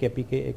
KPK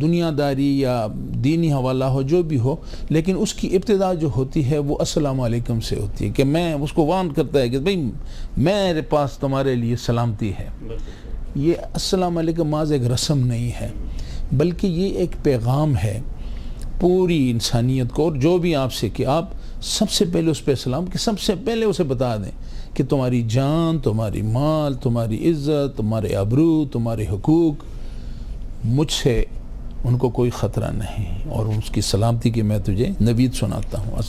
دنیا داری یا دینی حوالہ ہو جو بھی ہو، لیکن اس کی ابتدا جو ہوتی ہے وہ السلام علیکم سے ہوتی ہے، کہ میں اس کو وارن کرتا ہے کہ بھئی میرے پاس تمہارے لیے سلامتی ہے۔ یہ السلام علیکم محض ایک رسم نہیں ہے، بلکہ یہ ایک پیغام ہے پوری انسانیت کو، اور جو بھی آپ سے کہ آپ سب سے پہلے اس پہ سلام، کہ سب سے پہلے اسے بتا دیں کہ تمہاری جان، تمہاری مال، تمہاری عزت، تمہارے آبرو، تمہارے حقوق، مجھ سے ان کو کوئی خطرہ نہیں، اور اس کی سلامتی کی میں تجھے نوید سناتا ہوں۔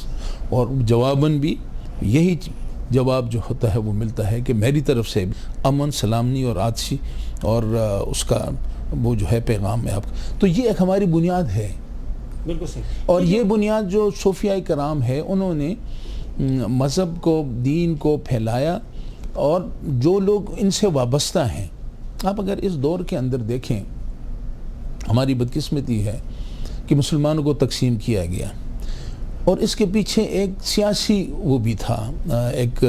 اور جواباً بھی یہی جواب جو ہوتا ہے وہ ملتا ہے کہ میری طرف سے امن، سلامتی اور عاطفی اور اس کا وہ جو ہے پیغام ہے آپ کا۔ تو یہ ایک ہماری بنیاد ہے، بالکل صحیح۔ اور یہ بنیاد جو صوفیاء کرام ہے انہوں نے مذہب کو، دین کو پھیلایا، اور جو لوگ ان سے وابستہ ہیں، آپ اگر اس دور کے اندر دیکھیں، ہماری بدقسمتی ہے کہ مسلمانوں کو تقسیم کیا گیا، اور اس کے پیچھے ایک سیاسی وہ بھی تھا، ایک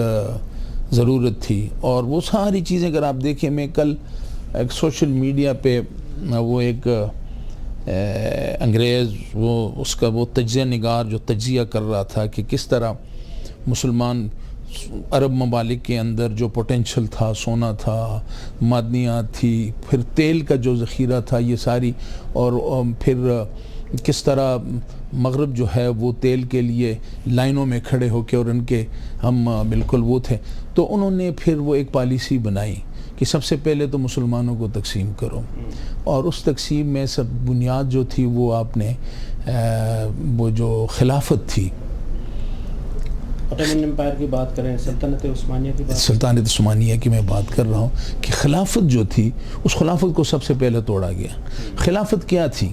ضرورت تھی، اور وہ ساری چیزیں اگر آپ دیکھیں، میں کل ایک سوشل میڈیا پہ وہ ایک انگریز اس کا وہ تجزیہ نگار جو تجزیہ کر رہا تھا کہ کس طرح مسلمان عرب ممالک کے اندر جو پوٹینشل تھا، سونا تھا، معدنیات تھی، پھر تیل کا جو ذخیرہ تھا، یہ ساری، اور پھر کس طرح مغرب جو ہے وہ تیل کے لیے لائنوں میں کھڑے ہو کے، اور ان کے ہم بالکل وہ تھے، تو انہوں نے پھر وہ ایک پالیسی بنائی کہ سب سے پہلے تو مسلمانوں کو تقسیم کرو، اور اس تقسیم میں سب بنیاد جو تھی وہ آپ نے وہ جو خلافت تھی، ottoman empire کی بات کریں، سلطنت عثمانیہ کی بات، سلطنت عثمانیہ کی میں بات کر رہا ہوں، کہ خلافت جو تھی اس خلافت کو سب سے پہلے توڑا گیا۔ خلافت کیا تھی؟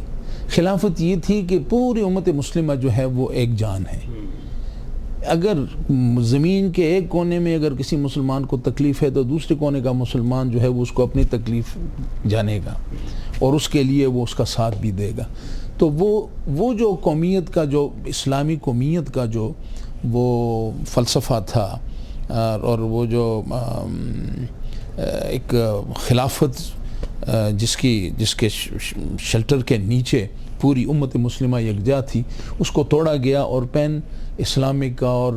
خلافت یہ تھی کہ پوری امت مسلمہ جو ہے وہ ایک جان ہے۔ اگر زمین کے ایک کونے میں اگر کسی مسلمان کو تکلیف ہے تو دوسرے کونے کا مسلمان جو ہے وہ اس کو اپنی تکلیف جانے گا، اور اس کے لیے وہ اس کا ساتھ بھی دے گا۔ تو وہ جو قومیت کا، جو اسلامی قومیت کا جو وہ فلسفہ تھا، اور وہ جو ایک خلافت جس کے شلٹر کے نیچے پوری امت مسلمہ یکجا تھی، اس کو توڑا گیا، اور پین اسلامک اور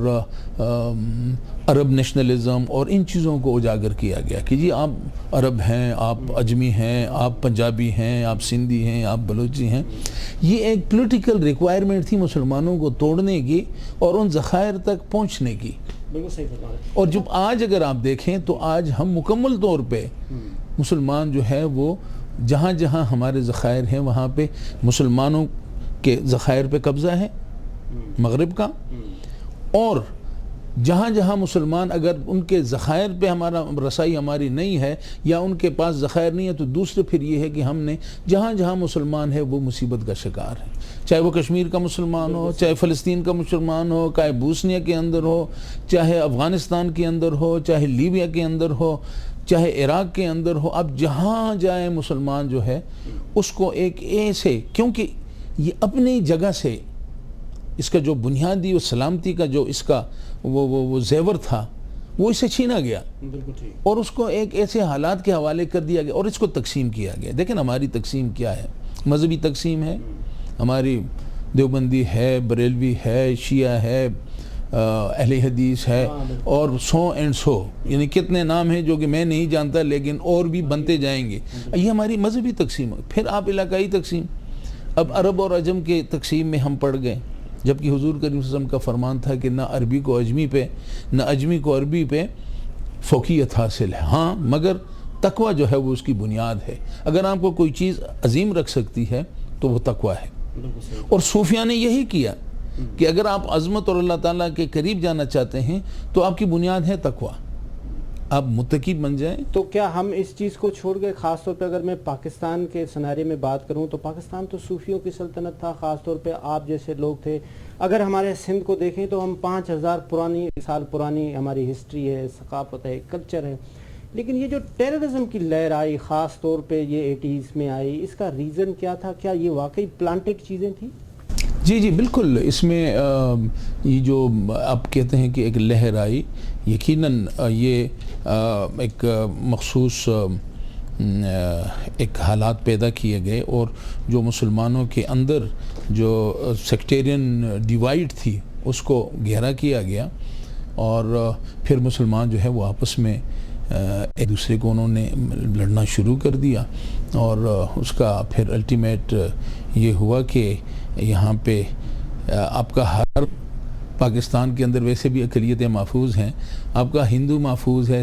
عرب نیشنلزم اور ان چیزوں کو اجاگر کیا گیا کہ جی آپ عرب ہیں، آپ اجمی ہیں، آپ پنجابی ہیں، آپ سندھی ہیں، آپ بلوچی ہیں۔ یہ ایک پولیٹیکل ریکوائرمنٹ تھی مسلمانوں کو توڑنے کی اور ان ذخائر تک پہنچنے کی۔ بالکل صحیح فرما رہے ہیں۔ اور جب آج اگر آپ دیکھیں تو آج ہم مکمل طور پہ مسلمان جو ہے وہ جہاں جہاں ہمارے ذخائر ہیں وہاں پہ مسلمانوں کے ذخائر پہ قبضہ ہے مغرب کا، اور جہاں جہاں مسلمان اگر ان کے ذخائر پہ ہمارا رسائی ہماری نہیں ہے یا ان کے پاس ذخائر نہیں ہے، تو دوسرے پھر یہ ہے کہ ہم نے جہاں جہاں مسلمان ہے وہ مصیبت کا شکار ہے، چاہے وہ کشمیر کا مسلمان ہو، چاہے فلسطین کا مسلمان ہو، چاہے بوسنیا کے اندر ہو، چاہے افغانستان کے اندر ہو، چاہے لیبیا کے اندر ہو، چاہے عراق کے اندر ہو۔ اب جہاں جائے مسلمان جو ہے اس کو ایک ایسے، کیونکہ یہ اپنی جگہ سے اس کا جو بنیادی و سلامتی کا جو اس کا وہ زیور تھا وہ اسے چھینا گیا، بالکل ٹھیک، اور اس کو ایک ایسے حالات کے حوالے کر دیا گیا، اور اس کو تقسیم کیا گیا۔ دیکھیں ہماری تقسیم کیا ہے، مذہبی تقسیم ہے، ہماری دیوبندی ہے، بریلوی ہے، شیعہ ہے، اہل حدیث ہے، اور 100 یعنی کتنے نام ہیں جو کہ میں نہیں جانتا، لیکن اور بھی بنتے جائیں گے۔ یہ ہماری مذہبی تقسیم ہے۔ پھر آپ علاقائی تقسیم، اب عرب اور عجم کے تقسیم میں ہم پڑ گئے، جبکہ حضور کریم صلی اللہ علیہ وسلم کا فرمان تھا کہ نہ عربی کو اجمی پہ، نہ اجمی کو عربی پہ فوقیت حاصل ہے، ہاں مگر تقوی جو ہے وہ اس کی بنیاد ہے۔ اگر آپ کو کوئی چیز عظیم رکھ سکتی ہے تو وہ تقوی ہے، اور صوفیاء نے یہی کیا کہ اگر آپ عظمت اور اللہ تعالیٰ کے قریب جانا چاہتے ہیں تو آپ کی بنیاد ہے تقوی، آپ متقی بن جائیں۔ تو کیا ہم اس چیز کو چھوڑ گئے؟ خاص طور پہ اگر میں پاکستان کے سنارے میں بات کروں تو پاکستان تو صوفیوں کی سلطنت تھا، خاص طور پہ آپ جیسے لوگ تھے۔ اگر ہمارے سندھ کو دیکھیں تو ہم 5000 سال پرانی ہماری ہسٹری ہے، ثقافت ہے، کلچر ہے، لیکن یہ جو ٹیررزم کی لہر آئی، خاص طور پہ یہ 80s میں آئی، اس کا ریزن کیا تھا؟ کیا یہ واقعی پلانٹڈ چیزیں تھیں؟ جی بالکل، اس میں یہ جو آپ کہتے ہیں کہ ایک لہر آئی، یقیناً یہ ایک مخصوص ایک حالات پیدا کیے گئے اور جو مسلمانوں کے اندر جو سیکٹیرین ڈیوائڈ تھی اس کو گہرا کیا گیا، اور پھر مسلمان جو ہے وہ آپس میں ایک دوسرے کو انہوں نے لڑنا شروع کر دیا، اور اس کا پھر الٹیمیٹ یہ ہوا کہ یہاں پہ آپ کا ہر پاکستان کے اندر ویسے بھی اقلیتیں محفوظ ہیں، آپ کا ہندو محفوظ ہے،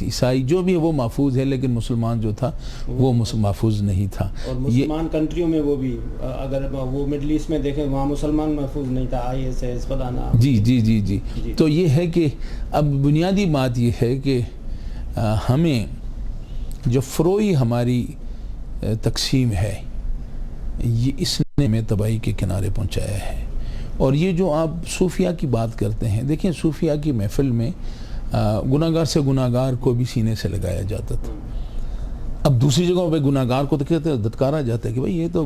عیسائی جو بھی ہے وہ محفوظ ہے، لیکن مسلمان جو تھا وہ محفوظ نہیں تھا۔ اور مسلمان کنٹریوں میں وہ بھی اگر وہ مڈل ایسٹ میں دیکھیں وہاں مسلمان محفوظ نہیں تھا، ISIS پتہ نہ۔ جی جی جی جی تو یہ ہے کہ اب بنیادی بات یہ ہے کہ ہمیں جو فروئی ہماری تقسیم ہے یہ اس نے ہمیں تباہی کے کنارے پہنچایا ہے۔ اور یہ جو آپ صوفیہ کی بات کرتے ہیں، دیکھیں صوفیہ کی محفل میں گناہ گار سے گناہ گار کو بھی سینے سے لگایا جاتا تھا۔ اب دوسری جگہوں پہ گناہ گار کو تو کہتے ہیں دھتکارا جاتا ہے کہ بھئی یہ تو،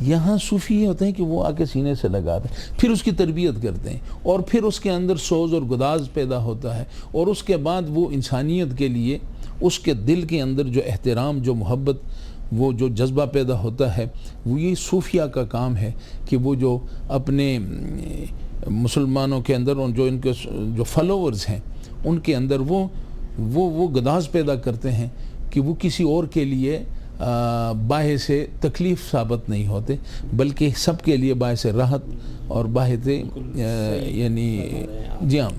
یہاں صوفی یہ ہوتے ہیں کہ وہ آ کے سینے سے لگاتے ہیں، پھر اس کی تربیت کرتے ہیں، اور پھر اس کے اندر سوز اور گداز پیدا ہوتا ہے، اور اس کے بعد وہ انسانیت کے لیے اس کے دل کے اندر جو احترام، جو محبت، وہ جو جذبہ پیدا ہوتا ہے، وہ یہ صوفیہ کا کام ہے کہ وہ جو اپنے مسلمانوں کے اندر جو ان کے جو فالوورز ہیں ان کے اندر وہ گداز پیدا کرتے ہیں کہ وہ کسی اور کے لیے باعث تکلیف ثابت نہیں ہوتے، بلکہ سب کے لیے باعث راحت اور باعث یعنی جی ہاں۔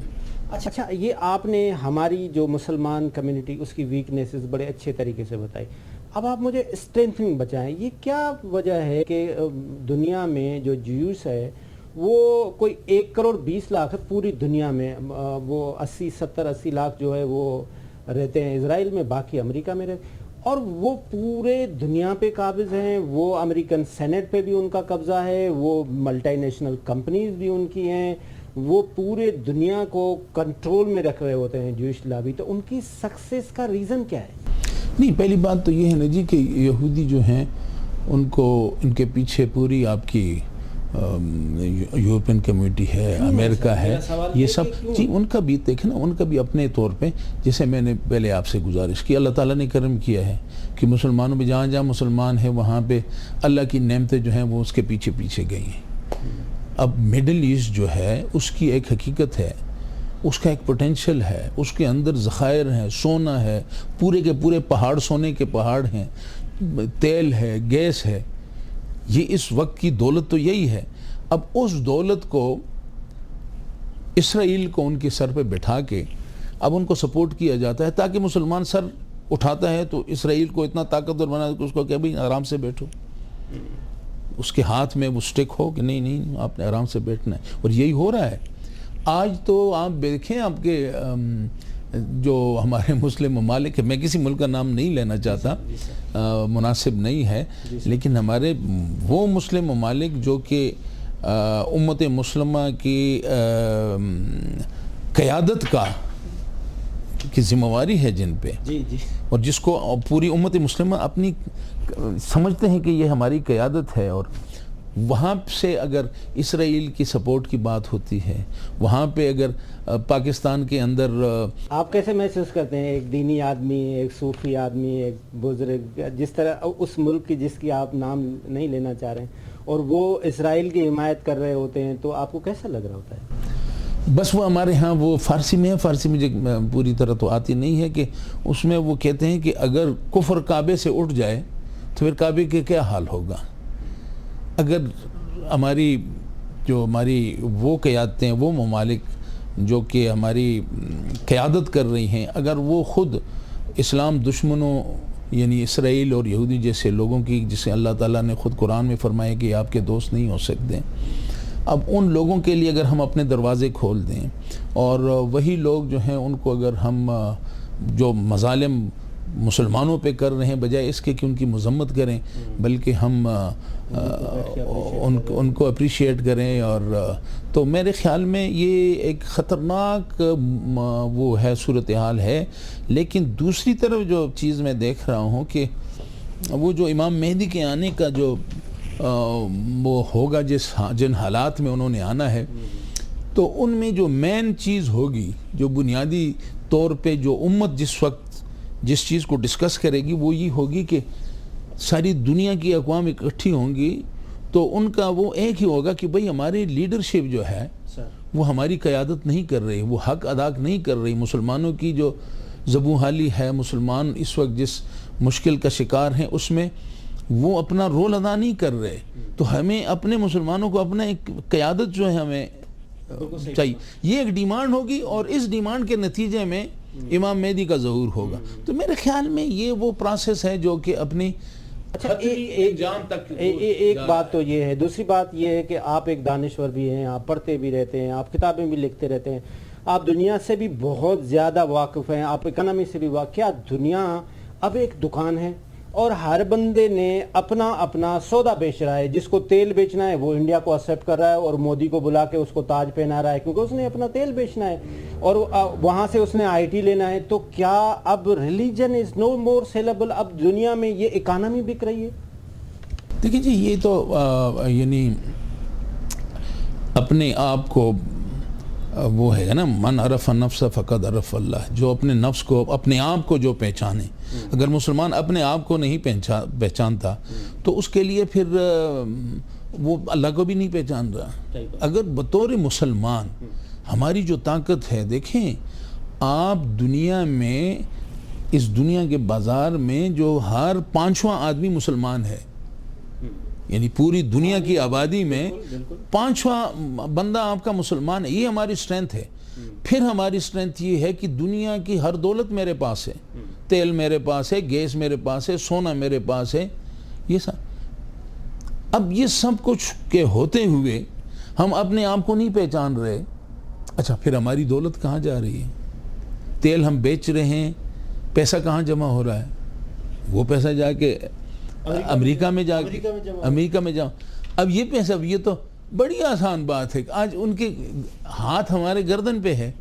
اچھا، یہ آپ نے ہماری جو مسلمان کمیونٹی اس کی ویکنیسز بڑے اچھے طریقے سے بتائی۔ اب آپ مجھے اسٹرینتھنگ بچائیں، یہ کیا وجہ ہے کہ دنیا میں جو جیوز ہے وہ کوئی 1,20,00,000 ہے پوری دنیا میں، وہ 80 لاکھ جو ہے وہ رہتے ہیں اسرائیل میں، باقی امریکہ میں رہتے ہیں، اور وہ پورے دنیا پہ قابض ہیں، وہ امریکن سینٹ پہ بھی ان کا قبضہ ہے، وہ ملٹی نیشنل کمپنیز بھی ان کی ہیں، وہ پورے دنیا کو کنٹرول میں رکھ رہے ہوتے ہیں جوئش لابی۔ تو ان کی سکسیس کا ریزن کیا ہے؟ نہیں، پہلی بات تو یہ ہے نا جی کہ یہودی جو ہیں ان کے پیچھے پوری آپ کی یورپین کمیونٹی ہے، امریکہ ہے، یہ سب جی ان کا بھی دیکھیں نا، ان کا بھی اپنے طور پہ، جیسے میں نے پہلے آپ سے گزارش کی، اللہ تعالیٰ نے کرم کیا ہے کہ مسلمانوں میں جہاں جہاں مسلمان ہیں وہاں پہ اللہ کی نعمتیں جو ہیں وہ اس کے پیچھے پیچھے گئی ہیں۔ اب مڈل ایسٹ جو ہے اس کی ایک حقیقت ہے، اس کا ایک پوٹینشل ہے، اس کے اندر ذخائر ہیں، سونا ہے، پورے کے پورے پہاڑ سونے کے پہاڑ ہیں، تیل ہے، گیس ہے، یہ اس وقت کی دولت تو یہی ہے۔ اب اس دولت کو اسرائیل کو ان کے سر پہ بٹھا کے اب ان کو سپورٹ کیا جاتا ہے تاکہ مسلمان سر اٹھاتا ہے تو اسرائیل کو اتنا طاقتور بنا کہ اس کو کہ بھئی آرام سے بیٹھو، اس کے ہاتھ میں وہ سٹک ہو کہ نہیں آپ نے آرام سے بیٹھنا ہے، اور یہی ہو رہا ہے آج۔ تو آپ دیکھیں آپ کے جو ہمارے مسلم ممالک ہیں، میں کسی ملک کا نام نہیں لینا چاہتا، مناسب نہیں ہے، لیکن ہمارے وہ مسلم ممالک جو کہ امت مسلمہ کی قیادت کی ذمہ داری ہے جن پہ، اور جس کو پوری امت مسلمہ اپنی سمجھتے ہیں کہ یہ ہماری قیادت ہے، اور وہاں سے اگر اسرائیل کی سپورٹ کی بات ہوتی ہے، وہاں پہ اگر پاکستان کے اندر آپ کیسے محسوس کرتے ہیں ایک دینی آدمی، ایک صوفی آدمی، ایک بزرگ، جس طرح اس ملک کی جس کی آپ نام نہیں لینا چاہ رہے ہیں، اور وہ اسرائیل کی حمایت کر رہے ہوتے ہیں، تو آپ کو کیسا لگ رہا ہوتا ہے؟ بس وہ ہمارے ہاں وہ فارسی میں ہے، فارسی مجھے پوری طرح تو آتی نہیں ہے، کہ اس میں وہ کہتے ہیں کہ اگر کفر کعبے سے اٹھ جائے تو پھر کعبے کے کیا حال ہوگا۔ اگر ہماری وہ قیادتیں، وہ ممالک جو کہ ہماری قیادت کر رہی ہیں، اگر وہ خود اسلام دشمنوں یعنی اسرائیل اور یہودی جیسے لوگوں کی، جسے اللہ تعالیٰ نے خود قرآن میں فرمایا کہ آپ کے دوست نہیں ہو سکتے، اب ان لوگوں کے لیے اگر ہم اپنے دروازے کھول دیں، اور وہی لوگ جو ہیں ان کو اگر ہم جو مظالم مسلمانوں پہ کر رہے ہیں، بجائے اس کے کہ ان کی مذمت کریں، بلکہ ہم ان کو اپریشیٹ کریں، اور تو میرے خیال میں یہ ایک خطرناک وہ ہے صورتحال ہے۔ لیکن دوسری طرف جو چیز میں دیکھ رہا ہوں کہ وہ جو امام مہدی کے آنے کا جو وہ ہوگا، جن حالات میں انہوں نے آنا ہے، تو ان میں جو مین چیز ہوگی، جو بنیادی طور پہ جو امت جس وقت جس چیز کو ڈسکس کرے گی وہ یہ ہوگی کہ ساری دنیا کی اقوام اکٹھی ہوں گی تو ان کا وہ ایک ہی ہوگا کہ بھئی ہماری لیڈرشپ جو ہے وہ ہماری قیادت نہیں کر رہی، وہ حق ادا نہیں کر رہی، مسلمانوں کی جو زبوں حالی ہے، مسلمان اس وقت جس مشکل کا شکار ہیں اس میں وہ اپنا رول ادا نہیں کر رہے، تو ہمیں اپنے مسلمانوں کو اپنا ایک قیادت جو ہے ہمیں چاہیے، یہ ایک ڈیمانڈ ہوگی، اور اس ڈیمانڈ کے نتیجے میں امام مہدی کا ظہور ہوگا۔ تو میرے خیال میں یہ وہ پروسیس ہے جو کہ اپنی ایک بات تو یہ ہے، دوسری بات یہ ہے کہ آپ ایک دانشور بھی ہیں، آپ پڑھتے بھی رہتے ہیں، آپ کتابیں بھی لکھتے رہتے ہیں، آپ دنیا سے بھی بہت زیادہ واقف ہیں، آپ اکنامی سے بھی واقف۔ کیا دنیا اب ایک دکان ہے اور ہر بندے نے اپنا اپنا سودا بیچ رہا ہے؟ جس کو تیل بیچنا ہے وہ انڈیا کو ایکسپٹ کر رہا ہے اور مودی کو بلا کے اس کو تاج پہنا رہا ہے کیونکہ اس نے اپنا تیل بیچنا ہے، اور وہاں سے اس نے آئی ٹی لینا ہے۔ تو کیا اب religion is know more sellable? اب دنیا میں یہ اکانومی بک رہی ہے؟ دیکھیں جی، یہ تو یعنی اپنے آپ کو وہ ہے نا، من عرف النفس فقد عرف اللہ، جو اپنے نفس کو، اپنے آپ کو جو پہچانے۔ اگر مسلمان اپنے آپ کو نہیں پہچانتا تو اس کے لیے پھر وہ اللہ کو بھی نہیں پہچان رہا۔ اگر بطور مسلمان ہماری جو طاقت ہے، دیکھیں آپ دنیا میں، اس دنیا کے بازار میں جو ہر 5واں آدمی مسلمان ہے، یعنی پوری دنیا کی آبادی میں 5واں بندہ آپ کا مسلمان ہے، یہ ہماری سٹرینتھ ہے۔ پھر ہماری سٹرینتھ یہ ہے کہ دنیا کی ہر دولت میرے پاس ہے، تیل میرے پاس ہے، گیس میرے پاس ہے، سونا میرے پاس ہے، یہ سب۔ اب یہ سب کچھ کے ہوتے ہوئے ہم اپنے آپ کو نہیں پہچان رہے، اچھا پھر ہماری دولت کہاں جا رہی ہے؟ تیل ہم بیچ رہے ہیں، پیسہ کہاں جمع ہو رہا ہے؟ وہ پیسہ جا کے امریکہ میں جا۔ اب یہ پیسہ، یہ تو بڑی آسان بات ہے، آج ان کے ہاتھ ہمارے گردن پہ ہے،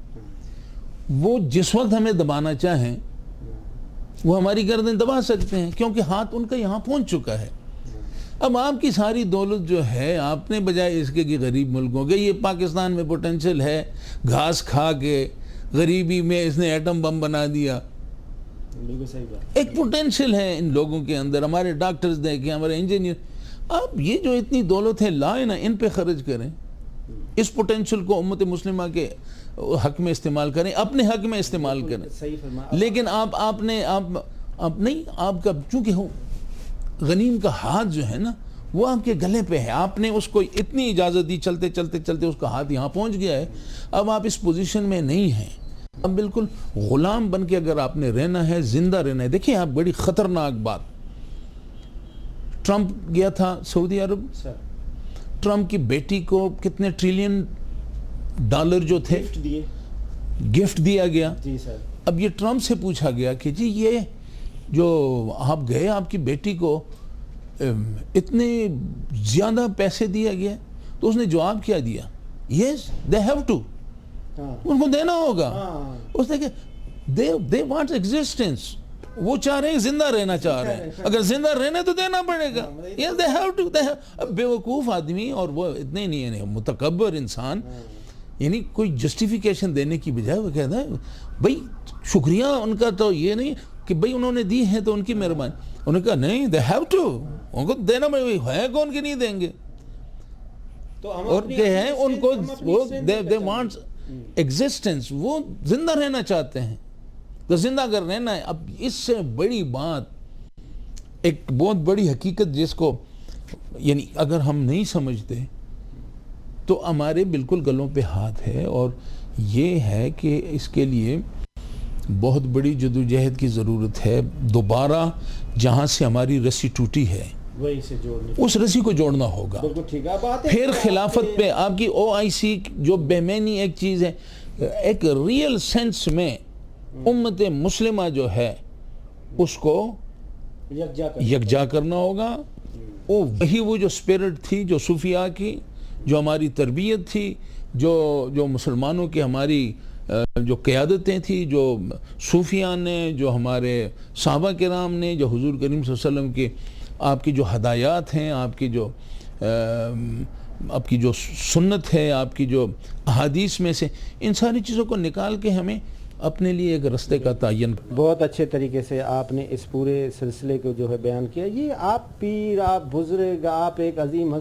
وہ جس وقت ہمیں دبانا چاہیں وہ ہماری گردن دبا سکتے ہیں کیونکہ ہاتھ ان کا یہاں پہنچ چکا ہے۔ اب آپ کی ساری دولت جو ہے، آپ نے بجائے اس کے کہ غریب ملکوں کے، یہ پاکستان میں پوٹینشل ہے، گھاس کھا کے غریبی میں اس نے ایٹم بم بنا دیا، ایک پوٹینشل ہے ان لوگوں کے اندر۔ ہمارے ڈاکٹرز دیکھیں، ہمارے انجینئر، اب یہ جو اتنی دولت ہے لائیں نا، ان پہ خرچ کریں، اس پوٹینشل کو امت مسلمہ کے حق میں استعمال کریں، اپنے حق میں استعمال کریں۔ لیکن آپ نہیں، آپ کا چونکہ غنیم کا ہاتھ جو ہے نا وہ آپ کے گلے پہ ہے، آپ نے اس کو اتنی اجازت دی، چلتے چلتے چلتے اس کا ہاتھ یہاں پہنچ گیا ہے، اب آپ اس پوزیشن میں نہیں ہیں، اب بالکل غلام بن کے اگر آپ نے رہنا ہے، زندہ رہنا ہے۔ دیکھیں آپ، بڑی خطرناک بات، ٹرمپ گیا تھا سعودی عرب، ٹرمپ کی بیٹی کو کتنے ٹریلین ڈالر جو تھے گفٹ دیا گیا۔ اب یہ ٹرمپ سے پوچھا گیا کہ جی یہ جو آپ گئے، آپ کی بیٹی کو اتنے زیادہ پیسے دیا گیا، تو اس نے جواب کیا دیا؟ یس دے ہیو ٹو، ان کو دینا ہوگا۔ اس نے کہ they want existence، وہ چاہ رہے ہیں، زندہ رہنا چاہ رہے ہیں، اگر زندہ رہنا تو دینا پڑے گا۔ yes they have to۔ اب بیوقوف آدمی، اور وہ اتنے نہیں ہیں، متکبر انسان، یعنی کوئی جسٹیفیکیشن دینے کی بجائے وہ کہتا ہے بھائی شکریہ ان کا، تو یہ نہیں کہ بھئی انہوں نے دی ہے تو ان کی مہربانی، انہوں نے کہا نہیں they have to، ان کو دینا پڑے گا، ہے کون کے نہیں دیں گے، اور کہ ہیں ان کو وہ they want ایگزسٹنس، وہ زندہ رہنا چاہتے ہیں، تو زندہ اگر رہنا ہے۔ اب اس سے بڑی بات، ایک بہت بڑی حقیقت جس کو یعنی اگر ہم نہیں سمجھتے تو ہمارے بالکل گلوں پہ ہاتھ ہے، اور یہ ہے کہ اس کے لیے بہت بڑی جدوجہد کی ضرورت ہے۔ دوبارہ جہاں سے ہماری رسی ٹوٹی ہے اس رسی کو جوڑنا ہوگا۔ پھر خلافت پہ آپ کی OIC جو بےمعنی ایک چیز ہے، ایک ریئل سینس میں امت مسلمہ جو ہے اس کو یکجا کرنا ہوگا۔ وہی وہ جو اسپرٹ تھی، جو صوفیاء کی، جو ہماری تربیت تھی، جو مسلمانوں کی ہماری جو قیادتیں تھیں، جو صوفیاء نے، جو ہمارے صحابہ کرام نے، جو حضور کریم صلی اللہ علیہ وسلم کی آپ کی جو ہدایات ہیں، آپ کی جو سنت ہے، آپ کی جو احادیث میں سے، ان ساری چیزوں کو نکال کے ہمیں اپنے لیے ایک رستے کا تعین. بہت اچھے طریقے سے آپ نے اس پورے سلسلے کو جو ہے بیان کیا. یہ آپ پیر، آپ بزرگ، آپ ایک عظیم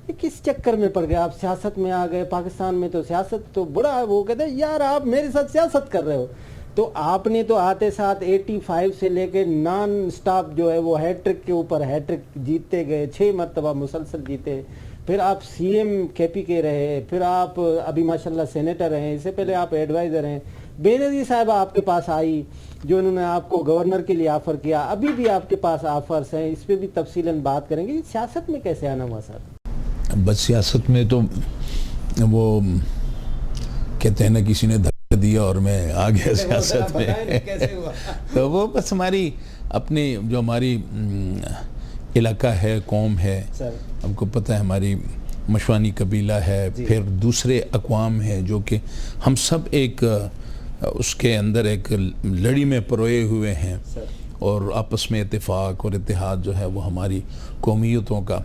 یہ کس چکر میں پڑ گئے؟ آپ سیاست میں آ گئے. پاکستان میں تو سیاست تو بڑا وہ کہتے ہیں یار آپ میرے ساتھ سیاست کر رہے ہو. تو آپ نے تو آتے ساتھ 85 سے لے کے نان سٹاپ جو ہے وہ ہیٹ ٹرک کے اوپر ہیٹ ٹرک جیتتے گئے، 6 مرتبہ مسلسل جیتے. پھر آپ سی ایم کے پی کے رہے، پھر آپ ابھی ماشاءاللہ سینیٹر رہے، اس سے پہلے آپ ایڈوائزر ہیں. بینظیر صاحبہ آپ کے پاس آئی جو انہوں نے آپ کو گورنر کے لیے آفر کیا، ابھی بھی آپ کے پاس آفرز ہیں، اس پہ بھی تفصیلاً بات کریں گے. سیاست میں کیسے آنا ہوا سر؟ بس سیاست میں تو وہ کہتے ہیں نا کسی نے دھکا دیا اور میں آ گیا سیاست میں. تو وہ بس ہماری اپنی جو ہماری علاقہ ہے، قوم ہے، ہم کو پتہ ہے ہماری مشوانی قبیلہ ہے، پھر دوسرے اقوام ہیں جو کہ ہم سب ایک اس کے اندر ایک لڑی میں پروئے ہوئے ہیں، اور آپس میں اتفاق اور اتحاد جو ہے وہ ہماری قومیتوں کا.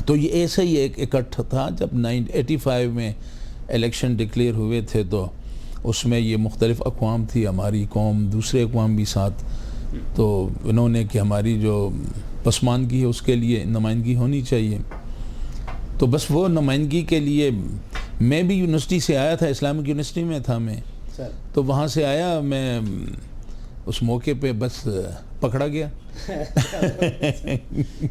تو یہ ایسا ہی ایک اکٹھا تھا. جب 85 میں الیکشن ڈکلیئر ہوئے تھے تو اس میں یہ مختلف اقوام تھی، ہماری قوم، دوسرے اقوام بھی ساتھ. تو انہوں نے کہ ہماری جو پسماندگی ہے اس کے لیے نمائندگی ہونی چاہیے. تو بس وہ نمائندگی کے لیے میں بھی یونیورسٹی سے آیا تھا، اسلامک یونیورسٹی میں تھا میں، تو وہاں سے آیا میں اس موقع پہ بس پکڑا گیا.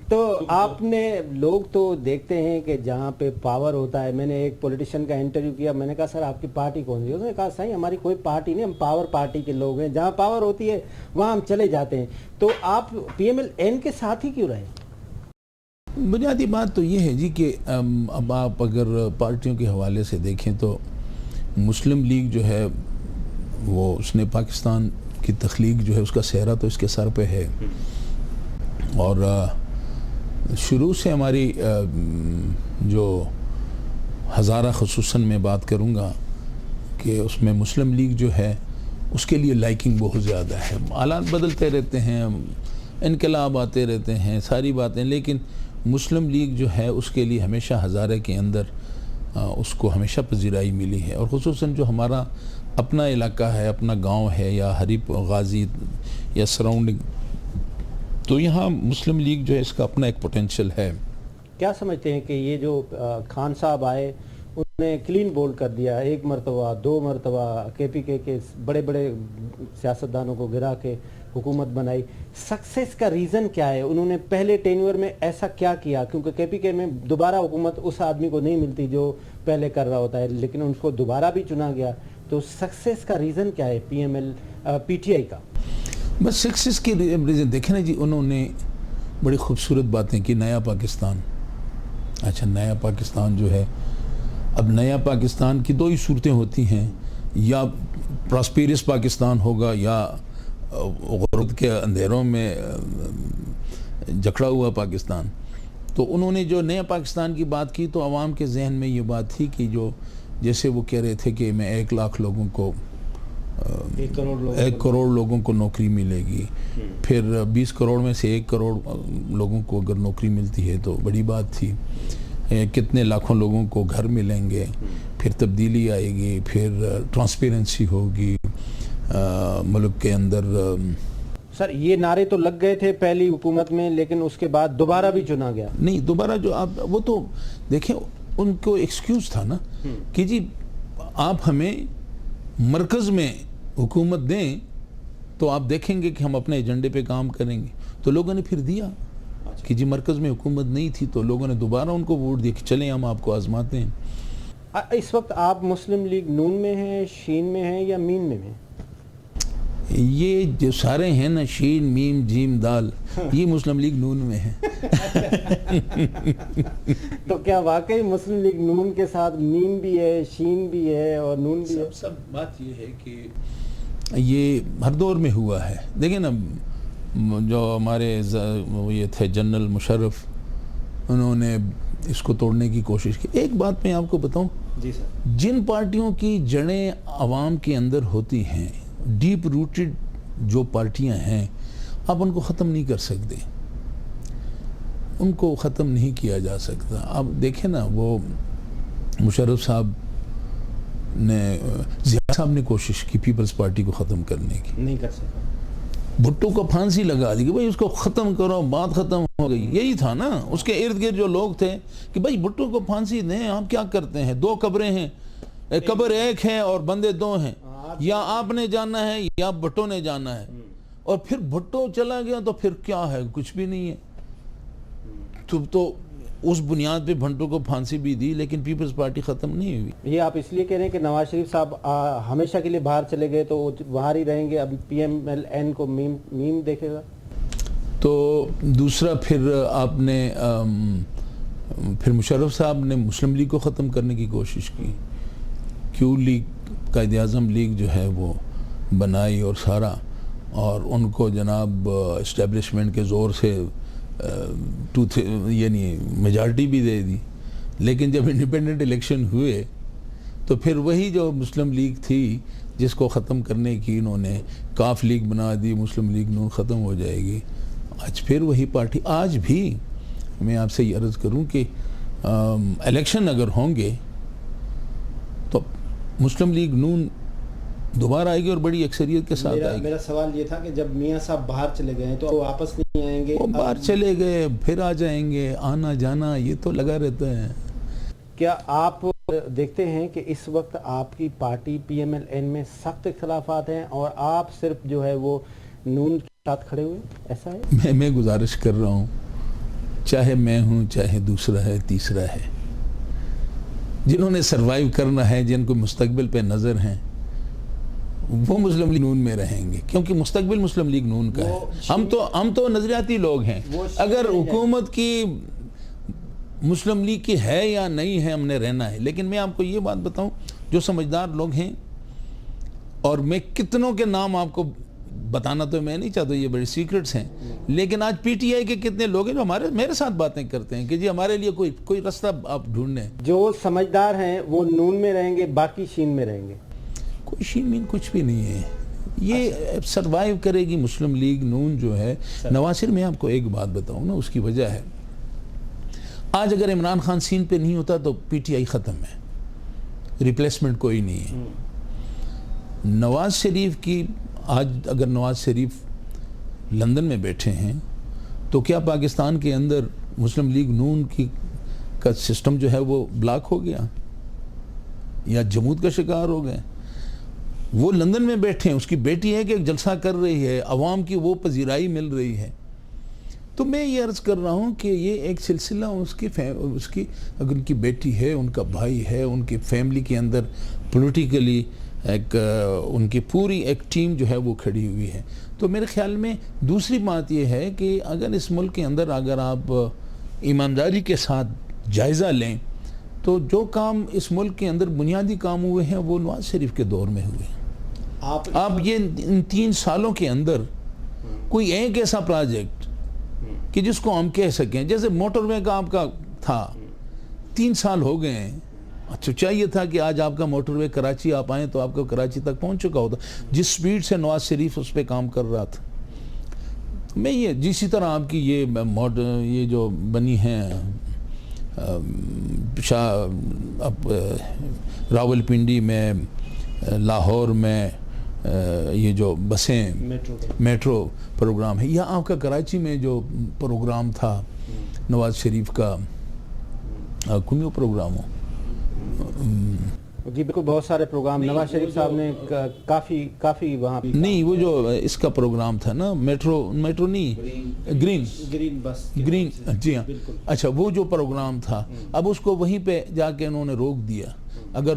تو آپ نے، لوگ تو دیکھتے ہیں کہ جہاں پہ پاور ہوتا ہے، میں نے ایک پولیٹیشین کا انٹرویو کیا، میں نے کہا سر آپ کی پارٹی کون سی؟ اس نے کہا صحیح ہماری کوئی پارٹی نہیں، ہم پاور پارٹی کے لوگ ہیں، جہاں پاور ہوتی ہے وہاں ہم چلے جاتے ہیں. تو آپ پی ایم ایل این کے ساتھ ہی کیوں رہے؟ بنیادی بات تو یہ ہے جی کہ اب آپ اگر پارٹیوں کے حوالے سے دیکھیں تو مسلم لیگ جو ہے وہ اس نے پاکستان کی تخلیق جو ہے اس کا سہرا تو اس کے سر پہ ہے، اور شروع سے ہماری جو ہزارہ خصوصاً میں بات کروں گا کہ اس میں مسلم لیگ جو ہے اس کے لیے لائکنگ بہت زیادہ ہے. حالات بدلتے رہتے ہیں، انقلاب آتے رہتے ہیں، ساری باتیں، لیکن مسلم لیگ جو ہے اس کے لیے ہمیشہ ہزارے کے اندر اس کو ہمیشہ پذیرائی ملی ہے. اور خصوصاً جو ہمارا اپنا علاقہ ہے، اپنا گاؤں ہے، یا حریپ غازی یا سراؤنڈنگ، تو یہاں مسلم لیگ جو ہے اس کا اپنا ایک پوٹینشل ہے. کیا سمجھتے ہیں کہ یہ جو خان صاحب آئے انہوں نے کلین بولڈ کر دیا، 1 مرتبہ 2 مرتبہ کے پی کے بڑے بڑے سیاستدانوں کو گرا کے حکومت بنائی، سکسیس کا ریزن کیا ہے؟ انہوں نے پہلے ٹینیور میں ایسا کیا کیا؟ کیونکہ کے پی کے میں دوبارہ حکومت اس آدمی کو نہیں ملتی جو پہلے کر رہا ہوتا ہے، لیکن ان کو دوبارہ بھی چنا گیا. تو سکسیس کا ریزن کیا ہے پی ٹی آئی کا؟ بس سکسیس کی ریزن دیکھیں نا جی، انہوں نے بڑی خوبصورت باتیں کی. نیا پاکستان، اچھا نیا پاکستان جو ہے، اب نیا پاکستان کی 2 ہی صورتیں ہوتی ہیں، یا پراسپیرس پاکستان ہوگا یا غربت کے اندھیروں میں جکڑا ہوا پاکستان. تو انہوں نے جو نیا پاکستان کی بات کی تو عوام کے ذہن میں یہ بات تھی کہ جو جیسے وہ کہہ رہے تھے کہ میں 1 لاکھ لوگوں کو 1 کروڑ لوگوں کو نوکری ملے گی، پھر 20 کروڑ میں سے 1 کروڑ لوگوں کو اگر نوکری ملتی ہے تو بڑی بات تھی، کتنے لاکھوں لوگوں کو گھر ملیں گے، پھر تبدیلی آئے گی، پھر ٹرانسپیرنسی ہوگی ملک کے اندر. سر یہ نعرے تو لگ گئے تھے پہلی حکومت میں، لیکن اس کے بعد دوبارہ بھی چنا گیا. نہیں، دوبارہ جو آپ وہ تو دیکھیں ان کو ایکسکیوز تھا نا کہ جی آپ ہمیں مرکز میں حکومت دیں تو آپ دیکھیں گے کہ ہم اپنے ایجنڈے پہ کام کریں گے. تو لوگوں نے پھر دیا کہ جی مرکز میں حکومت نہیں تھی تو لوگوں نے دوبارہ ان کو ووٹ دیا کہ چلیں ہم آپ کو آزماتے ہیں. اس وقت آپ مسلم لیگ نون میں ہیں، شین میں ہیں یا مین میں ہیں؟ یہ جو سارے ہیں نا، شین میم جیم دال، یہ مسلم لیگ نون میں ہے. تو کیا واقعی مسلم لیگ نون کے ساتھ میم بھی ہے، شین بھی ہے اور نون بھی ہے؟ سب بات یہ ہے کہ یہ ہر دور میں ہوا ہے. دیکھیں نا، جو ہمارے یہ تھے جنرل مشرف، انہوں نے اس کو توڑنے کی کوشش کی. ایک بات میں آپ کو بتاؤں، جی سر، جن پارٹیوں کی جڑیں عوام کے اندر ہوتی ہیں، ڈیپ روٹڈ جو پارٹیاں ہیں، آپ ان کو ختم نہیں کر سکتے، ان کو ختم نہیں کیا جا سکتا. اب دیکھیں نا، وہ مشرف صاحب نے ضیاء صاحب نے کوشش کی پیپلز پارٹی کو ختم کرنے کی, نہیں کر سکا. بھٹو کو پھانسی لگا دی کہ بھائی اس کو ختم کرو, بات ختم ہو گئی. یہی تھا نا, اس کے ارد گرد جو لوگ تھے کہ بھائی بھٹو کو پھانسی دیں, آپ کیا کرتے ہیں, 2 قبریں ہیں, قبر ایک ہے اور بندے 2 ہیں, یا آپ نے جانا ہے یا بھٹو نے جانا ہے. اور پھر بھٹو چلا گیا تو پھر کیا ہے, کچھ بھی نہیں ہے. تو اس بنیاد پہ بھٹو کو پھانسی بھی دی, لیکن پیپلز پارٹی ختم نہیں ہوئی. یہ آپ اس لیے کہہ رہے ہیں کہ نواز شریف صاحب ہمیشہ کے لیے باہر چلے گئے تو وہ باہر ہی رہیں گے, ابھی PMLN کو میم دیکھے گا. تو دوسرا پھر آپ نے پھر مشرف صاحب نے مسلم لیگ کو ختم کرنے کی کوشش کی. کیو لیگ, قائد اعظم لیگ جو ہے وہ بنائی اور سارا, اور ان کو جناب اسٹیبلشمنٹ کے زور سے یعنی میجارٹی بھی دے دی. لیکن جب انڈیپینڈنٹ الیکشن ہوئے تو پھر وہی جو مسلم لیگ تھی جس کو ختم کرنے کی انہوں نے کاف لیگ بنا دی, مسلم لیگ نون ختم ہو جائے گی. آج پھر وہی پارٹی. آج بھی میں آپ سے یہ عرض کروں کہ الیکشن اگر ہوں گے تو مسلم لیگ نون دوبارہ آئے گی اور بڑی اکثریت کے ساتھ آئے گی. میرا سوال یہ تھا کہ جب میاں صاحب باہر چلے گئے تو وہ واپس نہیں آئیں گے. وہ باہر چلے گئے پھر آ جائیں گے, آنا جانا یہ تو لگا رہتا ہے. کیا آپ دیکھتے ہیں کہ اس وقت آپ کی پارٹی PMLN میں سخت اختلافات ہیں اور آپ صرف جو ہے وہ نون کے ساتھ کھڑے ہوئے, ایسا ہے؟ میں گزارش کر رہا ہوں, چاہے میں ہوں چاہے دوسرا ہے تیسرا ہے, جنہوں نے سروائیو کرنا ہے, جن کو مستقبل پہ نظر ہیں, وہ مسلم لیگ نون میں رہیں گے, کیونکہ مستقبل مسلم لیگ نون کا ہے. ہم تو نظریاتی لوگ ہیں. اگر حکومت کی مسلم لیگ کی ہے یا نہیں ہے, ہم نے رہنا ہے. لیکن میں آپ کو یہ بات بتاؤں, جو سمجھدار لوگ ہیں, اور میں کتنوں کے نام آپ کو بتانا تو میں نہیں چاہتا, یہ بڑے سیکرٹس ہیں, لیکن آج PTI کے کتنے لوگ ہیں جو میرے ساتھ باتیں کرتے ہیں کہ جی ہمارے لیے کوئی راستہ آپ ڈھونڈیں. جو سمجھدار ہیں وہ نون میں رہیں گے, باقی شین میں رہیں گے. کوئی شین مین کچھ بھی نہیں ہے, یہ سروائیو کرے گی مسلم لیگ نون جو ہے. نواصر, میں آپ کو ایک بات بتاؤں نا, اس کی وجہ ہے, آج اگر عمران خان سین پہ نہیں ہوتا تو PTI ختم ہے, ریپلیسمنٹ کوئی نہیں ہے. نواز شریف کی آج اگر نواز شریف لندن میں بیٹھے ہیں تو کیا پاکستان کے اندر مسلم لیگ نون کا سسٹم جو ہے وہ بلاک ہو گیا یا جمود کا شکار ہو گئے؟ وہ لندن میں بیٹھے ہیں, اس کی بیٹی ہے کہ ایک جلسہ کر رہی ہے, عوام کی وہ پذیرائی مل رہی ہے. تو میں یہ عرض کر رہا ہوں کہ یہ ایک سلسلہ اس کی اگر ان کی بیٹی ہے, ان کا بھائی ہے, ان کی فیملی کے اندر پولیٹیکلی ایک ان کی پوری ایک ٹیم جو ہے وہ کھڑی ہوئی ہے. تو میرے خیال میں دوسری بات یہ ہے کہ اگر اس ملک کے اندر اگر آپ ایمانداری کے ساتھ جائزہ لیں تو جو کام اس ملک کے اندر بنیادی کام ہوئے ہیں وہ نواز شریف کے دور میں ہوئے ہیں. آپ یہ ان 3 سالوں کے اندر کوئی ایک ایسا پروجیکٹ کہ جس کو ہم کہہ سکیں, جیسے موٹر وے کا آپ کا تھا, 3 سال ہو گئے ہیں, اچھا چاہیے تھا کہ آج آپ کا موٹر وے کراچی آپ آئیں تو آپ کا کراچی تک پہنچ چکا ہوتا, جس سپیڈ سے نواز شریف اس پہ کام کر رہا تھا. میں یہ جسی طرح آپ کی یہ جو بنی ہیں راول پنڈی میں, لاہور میں یہ جو بسیں میٹرو پروگرام ہے, یا آپ کا کراچی میں جو پروگرام تھا نواز شریف کا, کنیو پروگرام ہو. جی بالکل, بہت سارے پروگرام نواز شریف صاحب نے کافی وہاں نہیں, وہ جو اس کا پروگرام تھا نا میٹرو نہیں, گرین بس, جی ہاں, اچھا وہ جو پروگرام تھا اب اس کو وہیں پہ جا کے انہوں نے روک دیا. اگر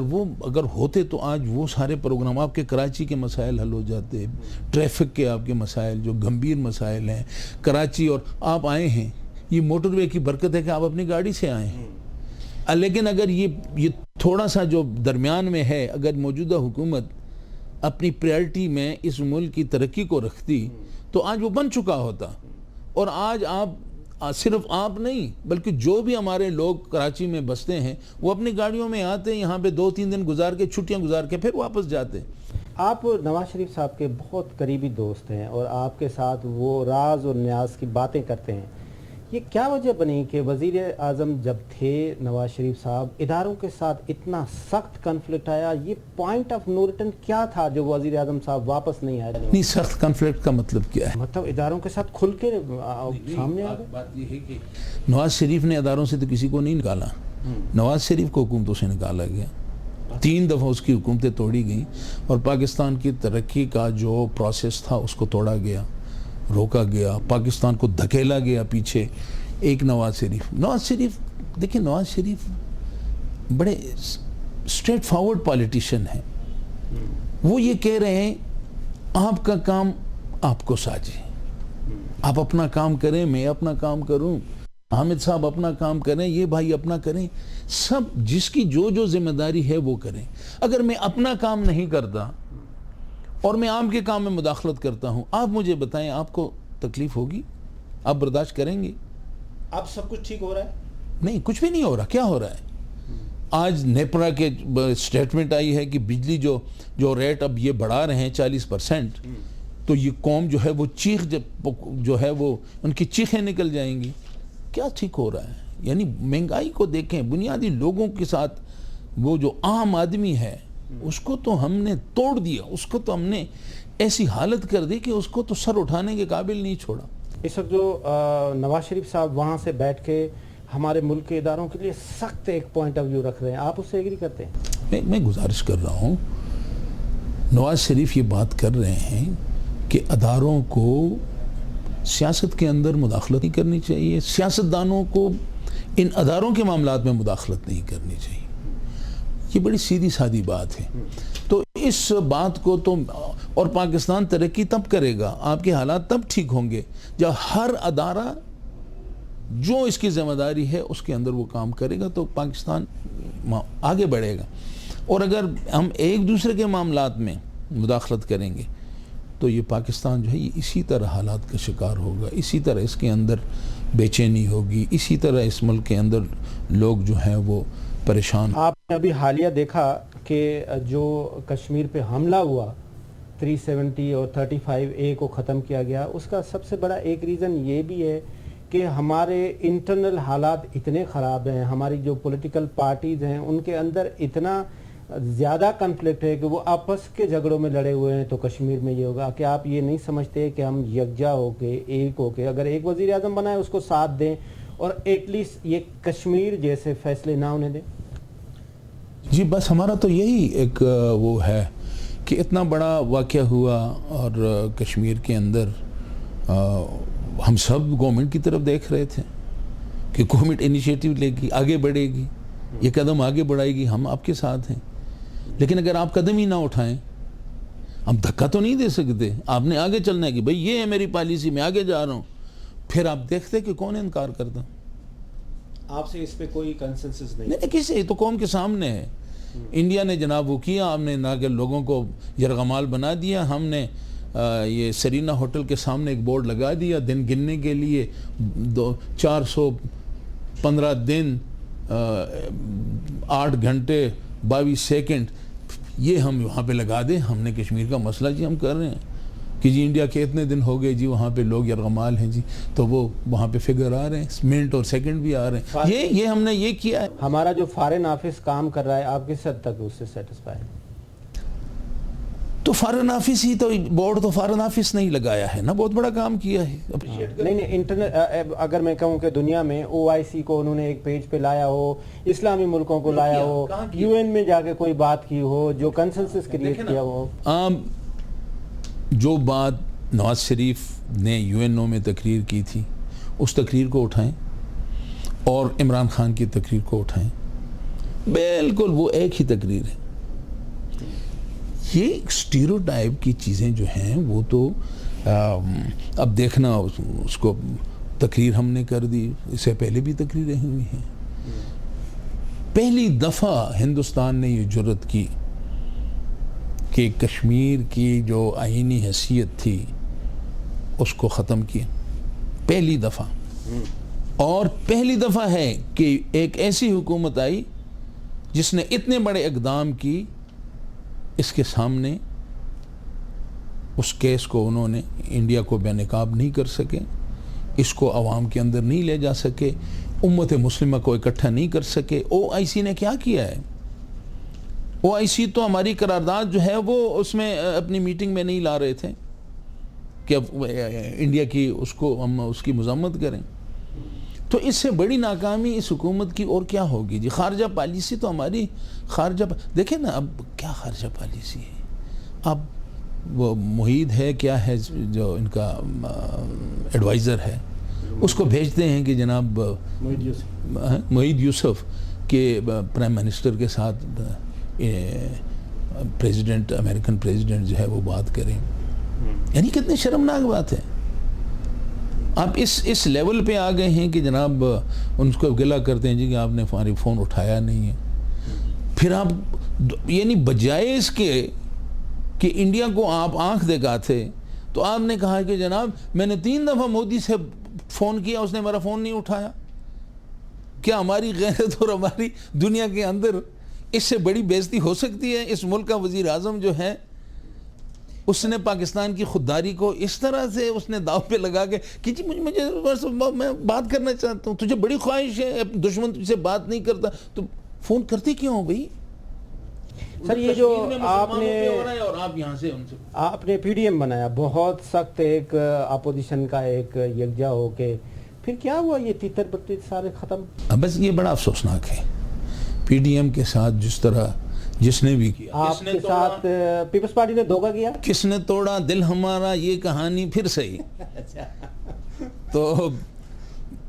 ہوتے تو آج وہ سارے پروگرام, آپ کے کراچی کے مسائل حل ہو جاتے, ٹریفک کے آپ کے مسائل جو گمبھیر مسائل ہیں کراچی, اور آپ آئے ہیں, یہ موٹر وے کی برکت ہے کہ آپ اپنی گاڑی سے آئے ہیں. لیکن اگر یہ تھوڑا سا جو درمیان میں ہے, اگر موجودہ حکومت اپنی پریارٹی میں اس ملک کی ترقی کو رکھتی تو آج وہ بن چکا ہوتا. اور آج آپ صرف آپ نہیں بلکہ جو بھی ہمارے لوگ کراچی میں بستے ہیں وہ اپنی گاڑیوں میں آتے ہیں, یہاں پہ 2-3 دن گزار کے, چھٹیاں گزار کے پھر واپس جاتے. آپ نواز شریف صاحب کے بہت قریبی دوست ہیں اور آپ کے ساتھ وہ راز اور نیاز کی باتیں کرتے ہیں. یہ کیا وجہ بنی کہ وزیر اعظم جب تھے نواز شریف صاحب اداروں کے ساتھ اتنا سخت کنفلکٹ آیا؟ یہ پوائنٹ آف نو ریٹرن کیا تھا جو وزیر اعظم صاحب واپس نہیں آئے؟ نہیں، سخت کنفلکٹ کا مطلب کیا ہے؟ مطلب اداروں کے ساتھ کھل کے سامنے آ گئے۔ بات یہ ہے کہ نواز شریف نے اداروں سے تو کسی کو نہیں نکالا، نواز شریف کو حکومتوں سے نکالا گیا، 3 دفعہ اس کی حکومتیں توڑی گئیں، اور پاکستان کی ترقی کا جو پروسیس تھا اس کو توڑا گیا، روکا گیا، پاکستان کو دھکیلا گیا پیچھے۔ ایک نواز شریف دیکھیں، نواز شریف بڑے اسٹریٹ فارورڈ پالیٹیشین ہیں۔ وہ یہ کہہ رہے ہیں آپ کا کام آپ کو ساجے، آپ اپنا کام کریں، میں اپنا کام کروں، حامد صاحب اپنا کام کریں، یہ بھائی اپنا کریں، سب جس کی جو ذمہ داری ہے وہ کریں۔ اگر میں اپنا کام نہیں کرتا اور میں عام کے کام میں مداخلت کرتا ہوں، آپ مجھے بتائیں آپ کو تکلیف ہوگی؟ آپ برداشت کریں گے؟ اب سب کچھ ٹھیک ہو رہا ہے؟ نہیں، کچھ بھی نہیں ہو رہا۔ کیا ہو رہا ہے؟ آج نیپرا کے سٹیٹمنٹ آئی ہے کہ بجلی جو ریٹ اب یہ بڑھا رہے ہیں 40%، تو یہ قوم جو ہے وہ چیخ جو ہے وہ ان کی چیخیں نکل جائیں گی۔ کیا ٹھیک ہو رہا ہے؟ یعنی مہنگائی کو دیکھیں، بنیادی لوگوں کے ساتھ وہ جو عام آدمی ہے اس کو تو ہم نے توڑ دیا، اس کو تو ہم نے ایسی حالت کر دی کہ اس کو تو سر اٹھانے کے قابل نہیں چھوڑا۔ اس وقت جو نواز شریف صاحب وہاں سے بیٹھ کے ہمارے ملک کے اداروں کے لیے سخت ایک پوائنٹ آف ویو رکھ رہے ہیں، آپ اس سے ایگری کرتے ہیں؟ میں گزارش کر رہا ہوں، نواز شریف یہ بات کر رہے ہیں کہ اداروں کو سیاست کے اندر مداخلت نہیں کرنی چاہیے، سیاستدانوں کو ان اداروں کے معاملات میں مداخلت نہیں کرنی چاہیے۔ یہ بڑی سیدھی سادی بات ہے۔ تو اس بات کو تو، اور پاکستان ترقی تب کرے گا، آپ کے حالات تب ٹھیک ہوں گے جب ہر ادارہ جو اس کی ذمہ داری ہے اس کے اندر وہ کام کرے گا، تو پاکستان آگے بڑھے گا۔ اور اگر ہم ایک دوسرے کے معاملات میں مداخلت کریں گے تو یہ پاکستان جو ہے یہ اسی طرح حالات کا شکار ہوگا، اسی طرح اس کے اندر بے چینی ہوگی، اسی طرح اس ملک کے اندر لوگ جو ہیں وہ پریشان۔ آپ نے ابھی حالیہ دیکھا کہ جو کشمیر پہ حملہ ہوا 370 اور 35A کو ختم کیا گیا، اس کا سب سے بڑا ایک ریزن یہ بھی ہے کہ ہمارے انٹرنل حالات اتنے خراب ہیں، ہماری جو پولیٹیکل پارٹیز ہیں ان کے اندر اتنا زیادہ کنفلکٹ ہے کہ وہ آپس کے جھگڑوں میں لڑے ہوئے ہیں۔ تو کشمیر میں یہ ہوگا کہ آپ یہ نہیں سمجھتے کہ ہم یکجا ہو کے، ایک ہو کے، اگر ایک وزیر اعظم بنائے اس کو ساتھ دیں اور ایٹ لیسٹ یہ کشمیر جیسے فیصلے نہ ہونے دیں؟ جی بس ہمارا تو یہی ایک وہ ہے کہ اتنا بڑا واقعہ ہوا اور کشمیر کے اندر ہم سب گورنمنٹ کی طرف دیکھ رہے تھے کہ گورنمنٹ انیشیٹو لے گی، آگے بڑھے گی، یہ قدم آگے بڑھائے گی، ہم آپ کے ساتھ ہیں۔ لیکن اگر آپ قدم ہی نہ اٹھائیں، ہم دھکا تو نہیں دے سکتے، آپ نے آگے چلنا ہے کہ بھئی یہ ہے میری پالیسی، میں آگے جا رہا ہوں، پھر آپ دیکھتے کہ کون انکار کرتا۔ آپ سے اس پہ کوئی کنسنسس نہیں، کسی تو قوم کے سامنے ہے۔ انڈیا نے جناب وہ کیا، ہم نے نہ کہ لوگوں کو یرغمال بنا دیا، ہم نے یہ سرینا ہوٹل کے سامنے ایک بورڈ لگا دیا دن گننے کے لیے، 415 دن 8 گھنٹے 22 سیکنڈ، یہ ہم وہاں پہ لگا دیں، ہم نے کشمیر کا مسئلہ جی ہم کر رہے ہیں کہ جی انڈیا کے اتنے دن ہو گئے جی وہاں پہ لوگ یرغمال ہیں جی، تو وہ وہاں پہ فگر آ رہے ہیں، منٹ اور سیکنڈ بھی آ رہے ہیں، یہ ہم نے یہ کیا ہے۔ ہمارا جو فارن آفس کام کر رہا ہے، آپ کس حد تک اس سے سیٹسفائی ہیں؟ تو فارن آفس ہی تو، بورڈ تو فارن آفس نہیں لگایا ہے نا، بہت بڑا کام کیا ہے۔ نہیں انٹرنیٹ، اگر میں کہوں کہ دنیا میں OIC کو انہوں نے ایک پیج پہ لایا ہو، اسلامی ملکوں کو لایا ہو، UN میں جا کے کوئی بات کی ہو، جو کنسنسس کریٹ کیا ہو۔ جو بات نواز شریف نے UNO میں تقریر کی تھی، اس تقریر کو اٹھائیں اور عمران خان کی تقریر کو اٹھائیں، بالکل وہ ایک ہی تقریر ہے۔ یہ اسٹیریوٹائپ کی چیزیں جو ہیں وہ تو اب دیکھنا، اس کو تقریر ہم نے کر دی، اس سے پہلے بھی تقریریں ہوئی ہیں۔ پہلی دفعہ ہندوستان نے یہ جرأت کی کہ کشمیر کی جو آئینی حیثیت تھی اس کو ختم کیا، پہلی دفعہ۔ اور پہلی دفعہ ہے کہ ایک ایسی حکومت آئی جس نے اتنے بڑے اقدام کی، اس کے سامنے اس کیس کو انہوں نے انڈیا کو بے نقاب نہیں کر سکے، اس کو عوام کے اندر نہیں لے جا سکے, امت مسلمہ کو اکٹھا نہیں کر سکے. او آئی سی نے کیا کیا ہے؟ او آئی سی تو ہماری قرارداد جو ہے وہ اس میں اپنی میٹنگ میں نہیں لا رہے تھے کہ اب انڈیا کی اس کو ہم اس کی مذمت کریں. تو اس سے بڑی ناکامی اس حکومت کی اور کیا ہوگی جی؟ خارجہ پالیسی تو ہماری دیکھیں نا, اب کیا خارجہ پالیسی ہے؟ اب وہ محید ہے کیا ہے جو ان کا ایڈوائزر ہے, اس کو بھیجتے ہیں کہ جناب محید یوسف کہ پرائم منسٹر کے ساتھ پریزیڈنٹ, امریکن پریزیڈنٹ جو ہے وہ بات کریں. یعنی کتنی شرمناک بات ہے. آپ اس لیول پہ آ گئے ہیں کہ جناب ان کو گلہ کرتے ہیں جی کہ آپ نے ہماری فون اٹھایا نہیں ہے. پھر آپ یعنی بجائے اس کے کہ انڈیا کو آپ آنکھ دکھاتے تو آپ نے کہا کہ جناب میں نے 3 دفعہ مودی سے فون کیا, اس نے میرا فون نہیں اٹھایا. کیا ہماری غیرت اور ہماری دنیا کے اندر اس سے بڑی بے عزتی ہو سکتی ہے؟ اس ملک کا وزیر اعظم جو ہے اس نے پاکستان کی خودداری کو اس طرح سے اس نے داؤ پہ لگا کے کہ جی میں بات کرنا چاہتا ہوں, تجھے بڑی خواہش ہے, دشمن تجھ سے بات نہیں کرتا تو فون کرتے کیوں ہو بھائی؟ سر یہ جو آپ نے پی ڈی ایم بنایا بہت سخت ایک اپوزیشن کا ایک یکجا ہو کے, پھر کیا ہوا یہ تیتر بتر سارے ختم؟ بس یہ بڑا افسوسناک ہے. پی ڈی ایم کے ساتھ جس طرح جس نے بھی کیا, آپ کے ساتھ پیپلز پارٹی نے دھوکہ کیا, کس نے توڑا دل ہمارا, یہ کہانی پھر صحیح. تو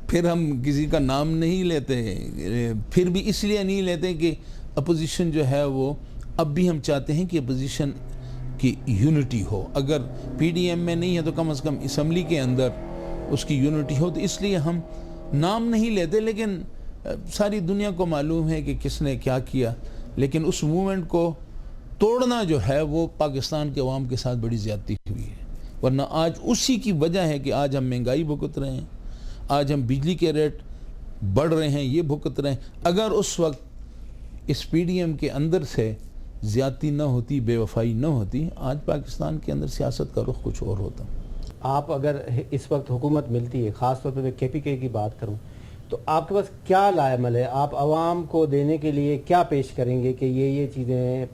پھر ہم کسی کا نام نہیں لیتے, پھر بھی اس لیے نہیں لیتے کہ اپوزیشن جو ہے وہ اب بھی ہم چاہتے ہیں کہ اپوزیشن کی یونٹی ہو. اگر پی ڈی ایم میں نہیں ہے تو کم از کم اسمبلی کے اندر اس کی یونٹی ہو. تو اس لیے ہم نام نہیں لیتے, لیکن ساری دنیا کو معلوم ہے کہ کس نے کیا کیا. لیکن اس موومنٹ کو توڑنا جو ہے وہ پاکستان کے عوام کے ساتھ بڑی زیادتی ہوئی ہے. ورنہ آج اسی کی وجہ ہے کہ آج ہم مہنگائی بھگت رہے ہیں, آج ہم بجلی کے ریٹ بڑھ رہے ہیں, یہ بھگت رہے ہیں. اگر اس وقت اس پی ڈی ایم کے اندر سے زیادتی نہ ہوتی, بے وفائی نہ ہوتی, آج پاکستان کے اندر سیاست کا رخ کچھ اور ہوتا. آپ اگر اس وقت حکومت ملتی ہے, خاص طور پہ میں کے پی کے کی بات کروں, تو آپ کے پاس کیا لائے عمل ہے؟ آپ عوام کو دینے کے لیے کیا پیش کریں گے کہ یہ چیزیں ہیں,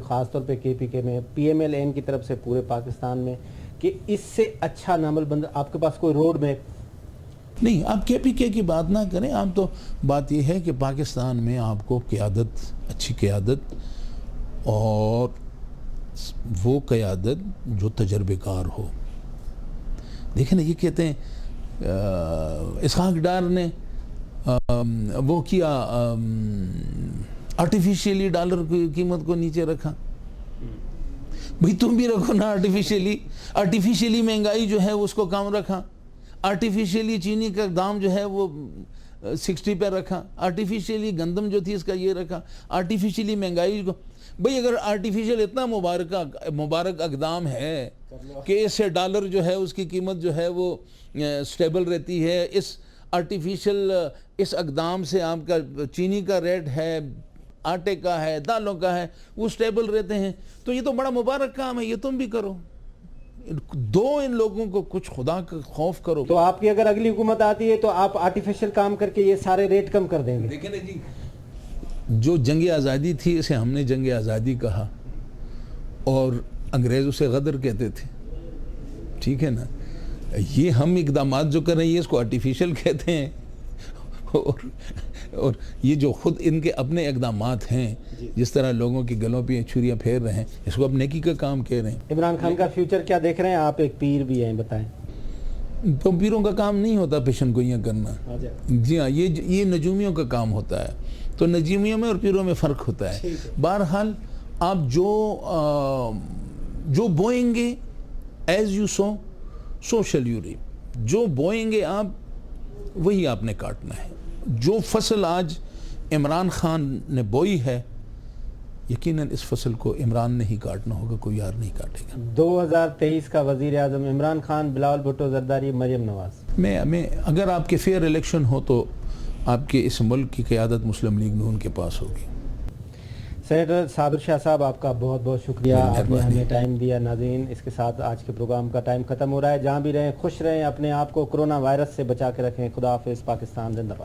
خاص طور پہ کے پی کے میں, پی ایم ایل این کی طرف سے پورے پاکستان میں, کہ اس سے اچھا نعمل بند آپ کے پاس کوئی روڈ میپ نہیں؟ آپ کے پی کے کی بات نہ کریں. آپ تو بات یہ ہے کہ پاکستان میں آپ کو قیادت, اچھی قیادت, اور وہ قیادت جو تجربے کار ہو. دیکھیں نا, یہ کہتے ہیں اسحاق ڈار نے وہ کیا, آرٹیفیشیلی ڈالر کی قیمت کو نیچے رکھا. بھئی تم بھی رکھو نا آرٹیفیشیلی مہنگائی جو ہے اس کو کم رکھا, آرٹیفیشیلی چینی کا دام جو ہے وہ 60 پہ رکھا, آرٹیفیشیلی گندم جو تھی اس کا یہ رکھا, آرٹیفیشیلی مہنگائی کو. بھئی اگر آرٹیفیشیل اتنا مبارک اقدام ہے کہ اس سے ڈالر جو ہے اس کی قیمت جو ہے وہ سٹیبل رہتی ہے, اس آرٹیفیشل اس اقدام سے آپ کا چینی کا ریٹ ہے, آٹے کا ہے, دالوں کا ہے, وہ سٹیبل رہتے ہیں, تو یہ تو بڑا مبارک کام ہے, یہ تم بھی کرو. ان لوگوں کو کچھ خدا کا خوف کرو. تو آپ کی اگر اگلی حکومت آتی ہے تو آپ آرٹیفیشل کام کر کے یہ سارے ریٹ کم کر دیں گے؟ دیکھیں نا جی, جو جنگ آزادی تھی اسے ہم نے جنگ آزادی کہا, اور انگریز اسے غدر کہتے تھے, ٹھیک ہے نا. یہ ہم اقدامات جو کر رہے ہیں اس کو آرٹیفیشل کہتے ہیں, اور یہ جو خود ان کے اپنے اقدامات ہیں, جس طرح لوگوں کی گلوں پہ چھریاں پھیر رہے ہیں, اس کو اب نیکی کا کام کہہ رہے ہیں. عمران خان کا فیوچر کیا دیکھ رہے ہیں آپ؟ ایک پیر بھی ہیں, بتائیں. تو پیروں کا کام نہیں ہوتا پیشن گوئیاں کرنا. جی ہاں, یہ نجومیوں کا کام ہوتا ہے. تو نجومیوں میں اور پیروں میں فرق ہوتا ہے. بہرحال آپ جو بوئیں گے ایز یو سو شل یو ریپ. جو بوئیں گے آپ وہی آپ نے کاٹنا ہے. جو فصل آج عمران خان نے بوئی ہے, یقیناً اس فصل کو عمران نے ہی کاٹنا ہوگا, کوئی اور نہیں کاٹے گا. 2023 کا وزیر اعظم عمران خان, بلاول بھٹو زرداری, مریم نواز. میں اگر آپ کے فیئر الیکشن ہو تو آپ کے اس ملک کی قیادت مسلم لیگ نون کے پاس ہوگی. سینیٹر صابر شاہ صاحب آپ کا بہت بہت شکریہ، آپ نے ہمیں ٹائم دیا۔ ناظرین، اس کے ساتھ آج کے پروگرام کا ٹائم ختم ہو رہا ہے۔ جہاں بھی رہیں خوش رہیں، اپنے آپ کو کرونا وائرس سے بچا کے رکھیں۔ خدا حافظ، پاکستان زندہ باد۔